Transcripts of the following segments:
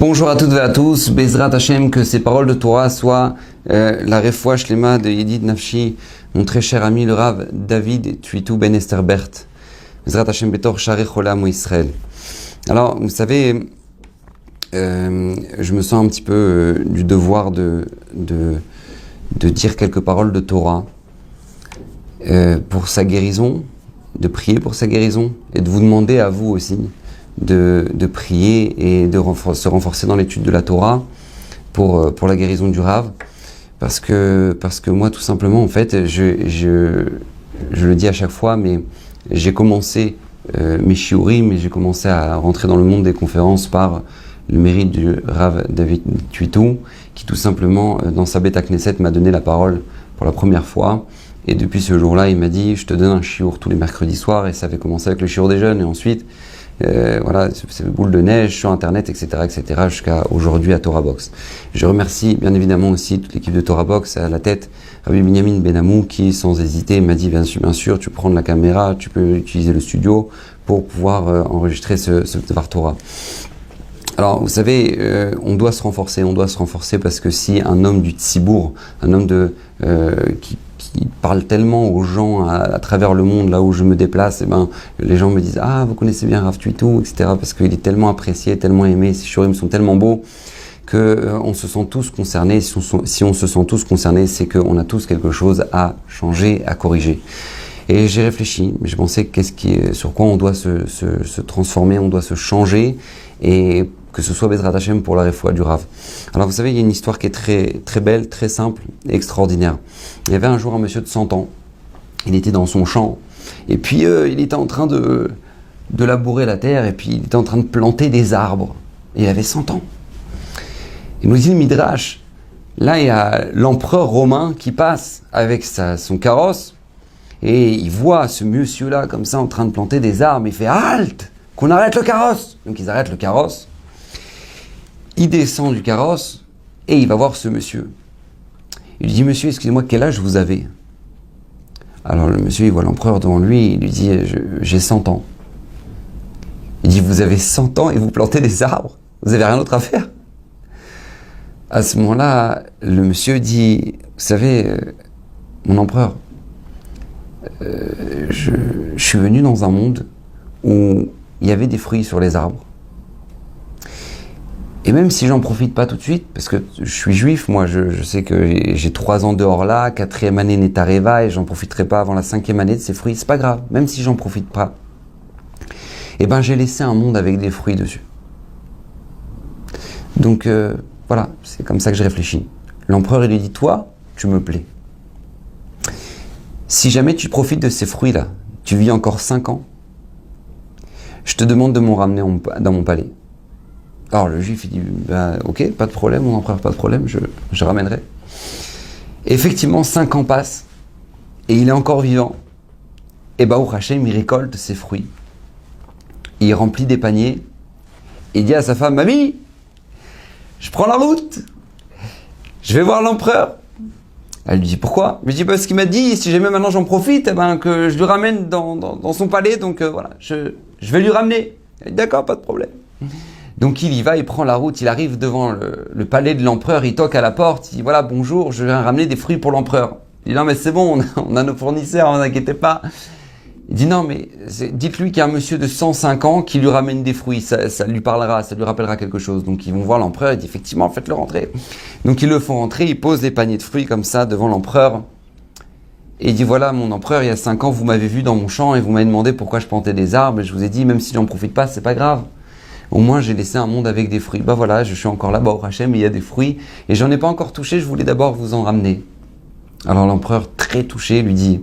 Bonjour à toutes et à tous, Bezrat Hashem, que ces paroles de Torah soient la refoua shlema de Yedid Nafshi, mon très cher ami le Rav David Tuitou Ben Esterbert. Bezrat Hashem Betor Sharei Cholam Israël. Alors, vous savez, je me sens un petit peu du devoir de dire quelques paroles de Torah pour sa guérison, de prier pour sa guérison et de vous demander à vous aussi de prier et de se renforcer dans l'étude de la Torah pour la guérison du Rav, parce que moi tout simplement en fait je le dis à chaque fois, mais j'ai commencé mes shiurim, et j'ai commencé à rentrer dans le monde des conférences par le mérite du Rav David Tuitou, qui tout simplement dans sa Beth Knesset m'a donné la parole pour la première fois. Et depuis ce jour-là, il m'a dit, je te donne un shiur tous les mercredis soirs, et ça avait commencé avec le shiur des jeunes, et ensuite, voilà, c'est boule de neige sur Internet, etc., jusqu'à aujourd'hui à Torah Box. Je remercie bien évidemment aussi toute l'équipe de Torah Box, à la tête Rabbi Binyamin Benamou, qui sans hésiter m'a dit, bien sûr, tu prends la caméra, tu peux utiliser le studio pour pouvoir enregistrer ce Dvar Torah. Alors, vous savez, on doit se renforcer parce que si un homme du Tzibour, un homme qui parle tellement aux gens à travers le monde, là où je me déplace, et ben, les gens me disent « Ah, vous connaissez bien Rav Tuitou, etc. » parce qu'il est tellement apprécié, tellement aimé, ses shurim sont tellement beaux qu'on se sent tous concernés. Si on se sent tous concernés, c'est qu'on a tous quelque chose à changer, à corriger. Et j'ai réfléchi, j'ai pensé sur quoi on doit se transformer, on doit se changer, et que ce soit Bezrat Hashem pour la refoua du Rav. Alors vous savez, il y a une histoire qui est très, très belle, très simple et extraordinaire. Il y avait un jour un monsieur de 100 ans, il était dans son champ, et puis il était en train de labourer la terre, et puis il était en train de planter des arbres. Et il avait 100 ans. Il nous dit le Midrash, là il y a l'empereur romain qui passe avec son carrosse, et il voit ce monsieur-là comme ça en train de planter des arbres, il fait « Halte ! Qu'on arrête le carrosse !» Donc ils arrêtent le carrosse. Il descend du carrosse et il va voir ce monsieur. Il lui dit « Monsieur, excusez-moi, quel âge vous avez ?» Alors le monsieur, il voit l'empereur devant lui, il lui dit « J'ai 100 ans. » Il dit « Vous avez 100 ans et vous plantez des arbres? Vous avez rien d'autre à faire ?» À ce moment-là, le monsieur dit « Vous savez, mon empereur, je suis venu dans un monde où il y avait des fruits sur les arbres. Et même si j'en profite pas tout de suite, parce que je suis juif, moi je sais que j'ai 3 ans dehors là, 4e année Netareva, et j'en profiterai pas avant la 5e année de ces fruits, c'est pas grave, même si j'en profite pas. Et ben j'ai laissé un monde avec des fruits dessus. Donc voilà, c'est comme ça que je réfléchis. L'empereur il lui dit, toi, tu me plais. Si jamais tu profites de ces fruits-là, tu vis encore 5 ans, je te demande de m'en ramener dans mon palais. Alors le juif il dit, bah, ok, pas de problème, mon empereur, pas de problème, je ramènerai. Et effectivement, 5 ans passent, et il est encore vivant. Et Baruch Hashem, il récolte ses fruits. Il remplit des paniers, et il dit à sa femme, mamie, je prends la route, je vais voir l'empereur. Elle lui dit pourquoi? Il lui dit parce qu'il m'a dit si jamais maintenant j'en profite, eh ben, que je lui ramène dans son palais, donc voilà, je vais lui ramener. Elle dit d'accord, pas de problème. Donc il y va, il prend la route, il arrive devant le palais de l'empereur, il toque à la porte, il dit voilà bonjour, je viens ramener des fruits pour l'empereur. Il dit non mais c'est bon, on a nos fournisseurs, ne vous inquiétez pas. Il dit non mais dites-lui qu'il y a un monsieur de 105 ans qui lui ramène des fruits, ça lui parlera, ça lui rappellera quelque chose. Donc ils vont voir l'empereur, il dit effectivement faites-le rentrer. Donc ils le font rentrer, il pose des paniers de fruits comme ça devant l'empereur. Et il dit voilà mon empereur, il y a 5 ans vous m'avez vu dans mon champ et vous m'avez demandé pourquoi je plantais des arbres. Et je vous ai dit même si j'en profite pas, c'est pas grave. Au moins j'ai laissé un monde avec des fruits. Bah voilà, je suis encore là-bas au Hachem, il y a des fruits. Et j'en ai pas encore touché, je voulais d'abord vous en ramener. Alors l'empereur très touché lui dit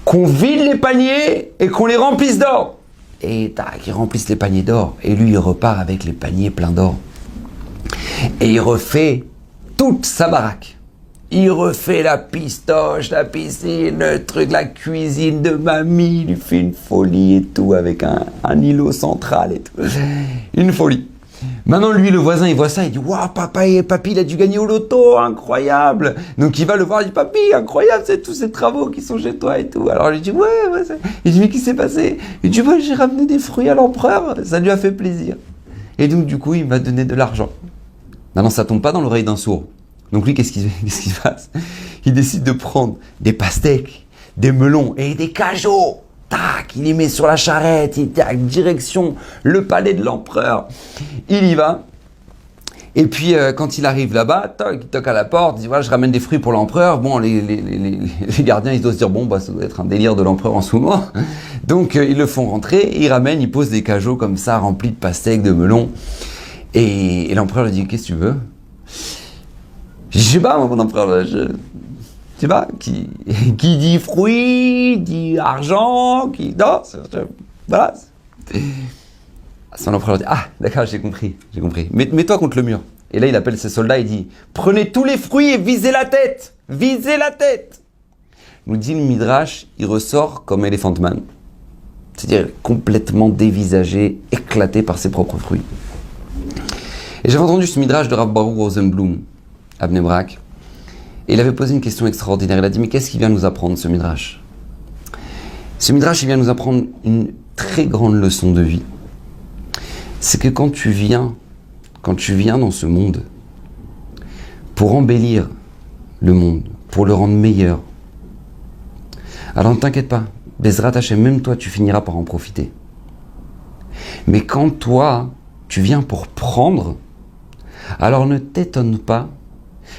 qu'on vide les paniers et qu'on les remplisse d'or. Et tac, ils remplissent les paniers d'or. Et lui, il repart avec les paniers pleins d'or. Et il refait toute sa baraque. Il refait la pistoche, la piscine, le truc, la cuisine de mamie. Il lui fait une folie et tout, avec un îlot central et tout. Une folie. Maintenant, lui, le voisin, il voit ça, il dit « Waouh, papy, il a dû gagner au loto, incroyable !» Donc, il va le voir, il dit « Papy, incroyable, c'est tous ces travaux qui sont chez toi et tout. » Alors, il dit « Ouais, c'est... » Il dit « Mais qu'est-ce qui s'est passé ?» Il dit « Ouais, j'ai ramené des fruits à l'empereur, ça lui a fait plaisir. » Et donc, du coup, il m'a donné de l'argent. Maintenant, ça tombe pas dans l'oreille d'un sourd. Donc lui, qu'est-ce qu'il passe? Il décide de prendre des pastèques, des melons et des cajots. Tac, il les met sur la charrette, il tac, direction le palais de l'empereur. Il y va. Et puis, quand il arrive là-bas, il toque à la porte, il dit, voilà, je ramène des fruits pour l'empereur. Bon, les gardiens, ils doivent se dire, bon, bah, ça doit être un délire de l'empereur en ce moment. Donc, ils le font rentrer, ils ramènent, ils posent des cajots comme ça, remplis de pastèques, de melons. Et l'empereur lui dit, qu'est-ce que tu veux? Je sais pas, mon empereur, je sais pas, qui dit fruits, dit argent, non, voilà. Son empereur dit, ah, d'accord, j'ai compris. Mets-toi contre le mur. Et là, il appelle ses soldats, il dit, prenez tous les fruits et visez la tête. Nous dit le Midrash, il ressort comme Elephant Man. C'est-à-dire complètement dévisagé, éclaté par ses propres fruits. Et j'avais entendu ce Midrash de Rav Baruch Rosenblum à Bnei Brak, et il avait posé une question extraordinaire. Il a dit, mais qu'est-ce qu'il vient nous apprendre, ce Midrash? Ce Midrash, il vient nous apprendre une très grande leçon de vie. C'est que quand tu viens dans ce monde, pour embellir le monde, pour le rendre meilleur, alors ne t'inquiète pas, Bezrat Hashem, même toi, tu finiras par en profiter. Mais quand toi, tu viens pour prendre, alors ne t'étonne pas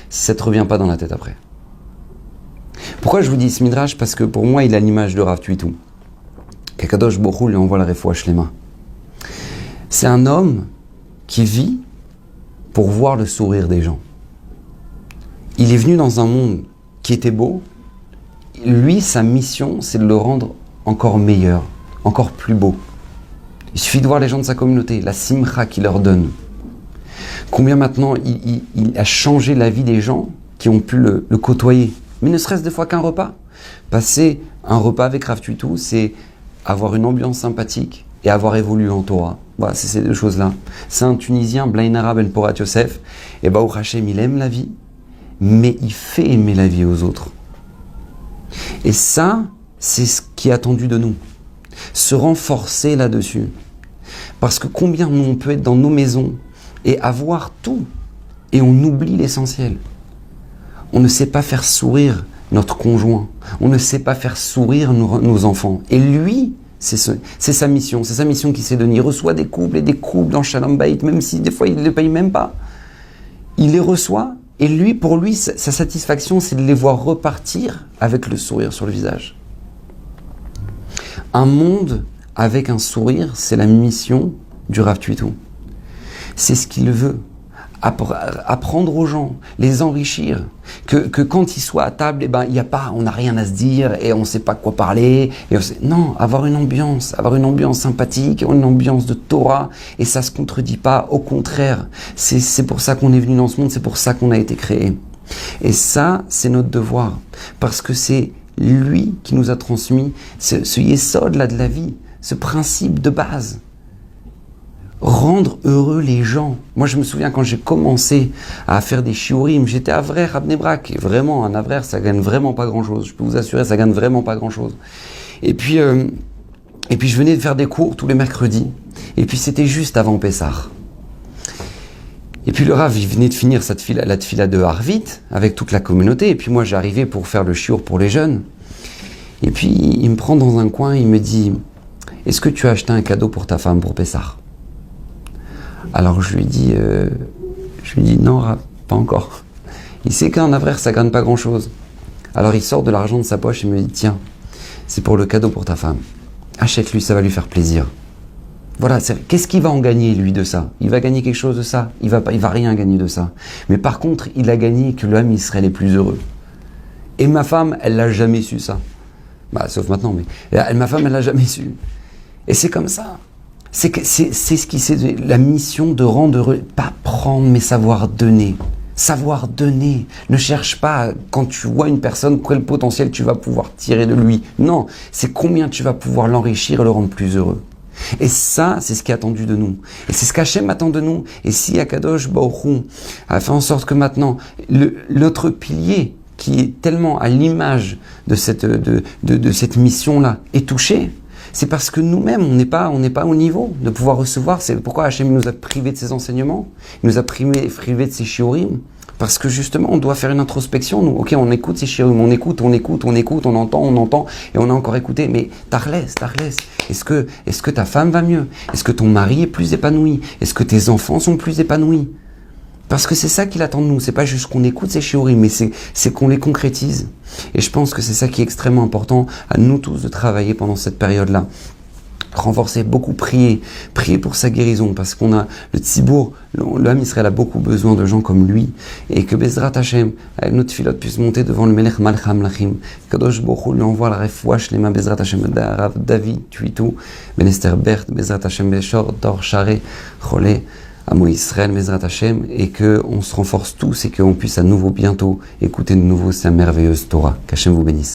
si ça ne te revient pas dans la tête après. Pourquoi je vous dis ce Midrash? Parce que pour moi, il a l'image de Rav Tuitou. Qu'Akadosh Baruch Hu lui envoie la Refoua Shlema. C'est un homme qui vit pour voir le sourire des gens. Il est venu dans un monde qui était beau. Lui, sa mission, c'est de le rendre encore meilleur, encore plus beau. Il suffit de voir les gens de sa communauté, la simcha qu'il leur donne. Combien maintenant il a changé la vie des gens qui ont pu le côtoyer. Mais ne serait-ce des fois qu'un repas. Passer un repas avec Rav Tuitou, c'est avoir une ambiance sympathique et avoir évolué en Torah. Voilà, c'est ces deux choses-là. C'est un Tunisien, Blainara Ben Porat Yosef, et Baruch Hashem, il aime la vie, mais il fait aimer la vie aux autres. Et ça, c'est ce qui est attendu de nous. Se renforcer là-dessus. Parce que combien nous, on peut être dans nos maisons et avoir tout, et on oublie l'essentiel. On ne sait pas faire sourire notre conjoint. On ne sait pas faire sourire nos enfants. Et lui, c'est sa mission. C'est sa mission qui s'est donnée. Il reçoit des couples et des couples dans Shalom Bayit, même si des fois il ne les paye même pas. Il les reçoit, et lui, pour lui, sa satisfaction, c'est de les voir repartir avec le sourire sur le visage. Un monde avec un sourire, c'est la mission du Rav Tuitou. C'est ce qu'il veut. Apprendre aux gens, les enrichir, que quand ils soient à table, eh ben, on n'a rien à se dire et on ne sait pas quoi parler. Non, avoir une ambiance sympathique, une ambiance de Torah, et ça ne se contredit pas, au contraire. C'est pour ça qu'on est venu dans ce monde, c'est pour ça qu'on a été créé. Et ça, c'est notre devoir, parce que c'est lui qui nous a transmis ce yesod là de la vie, ce principe de base. Rendre heureux les gens. Moi, je me souviens quand j'ai commencé à faire des shiurim, j'étais Avrer à Bnei Brak. Et vraiment, un Avrer, ça gagne vraiment pas grand-chose. Je peux vous assurer, ça gagne vraiment pas grand-chose. Et puis, je venais de faire des cours tous les mercredis. Et puis, c'était juste avant Pessah. Et puis, le Rav, il venait de finir la tfila de Harvit avec toute la communauté. Et puis, moi, j'arrivais pour faire le shiur pour les jeunes. Et puis, il me prend dans un coin, il me dit, est-ce que tu as acheté un cadeau pour ta femme pour Pessah? Alors je lui dis non, pas encore. Il sait qu'un Avrer, ça gagne pas grand-chose. Alors il sort de l'argent de sa poche et me dit, tiens, c'est pour le cadeau pour ta femme. Achète-lui, ça va lui faire plaisir. Voilà, qu'est-ce qu'il va en gagner, lui, de ça? Il va gagner quelque chose de ça? Il va rien gagner de ça. Mais par contre, il a gagné que l'homme, il serait les plus heureux. Et ma femme, elle l'a jamais su, ça. Sauf maintenant, mais ma femme, elle l'a jamais su. Et c'est comme ça. C'est ce qui c'est la mission de rendre heureux, pas prendre mais savoir donner. Savoir donner. Ne cherche pas quand tu vois une personne quel potentiel tu vas pouvoir tirer de lui. Non, c'est combien tu vas pouvoir l'enrichir et le rendre plus heureux. Et ça, c'est ce qui est attendu de nous. Et c'est ce qu'Hachem attend de nous. Et si Akadosh Baruch Hu a fait en sorte que maintenant notre pilier qui est tellement à l'image de cette mission-là est touché, c'est parce que nous-mêmes, on n'est pas au niveau de pouvoir recevoir. C'est pourquoi Hachem nous a privés de ses enseignements, il nous a privés de ses shiurim. Parce que justement, on doit faire une introspection. Nous, ok, on écoute ces shiurim, on écoute, on entend, et on a encore écouté. Mais tarles, est-ce que ta femme va mieux? Est-ce que ton mari est plus épanoui? Est-ce que tes enfants sont plus épanouis? Parce que c'est ça qu'il attend de nous. C'est pas juste qu'on écoute ces shiurim, mais c'est qu'on les concrétise. Et je pense que c'est ça qui est extrêmement important à nous tous de travailler pendant cette période-là. Renforcer, beaucoup prier pour sa guérison, parce qu'on a le Tzibour, l'homme Israël a beaucoup besoin de gens comme lui, et que Bezrat Hashem, avec notre filote, puisse monter devant le Melech Malch HaMelachim, Kadosh Baruch Hu lui envoie la refoua shlema Bezrat Hashem, Rav David Tuitou, Ben Esther Berthe, Bezrat Hashem Beshor, Dor Share, Cholé, Amo Israël, Bezrat Hashem, et qu'on se renforce tous, et qu'on puisse à nouveau bientôt écouter de nouveau sa merveilleuse Torah. Qu'Hashem vous bénisse.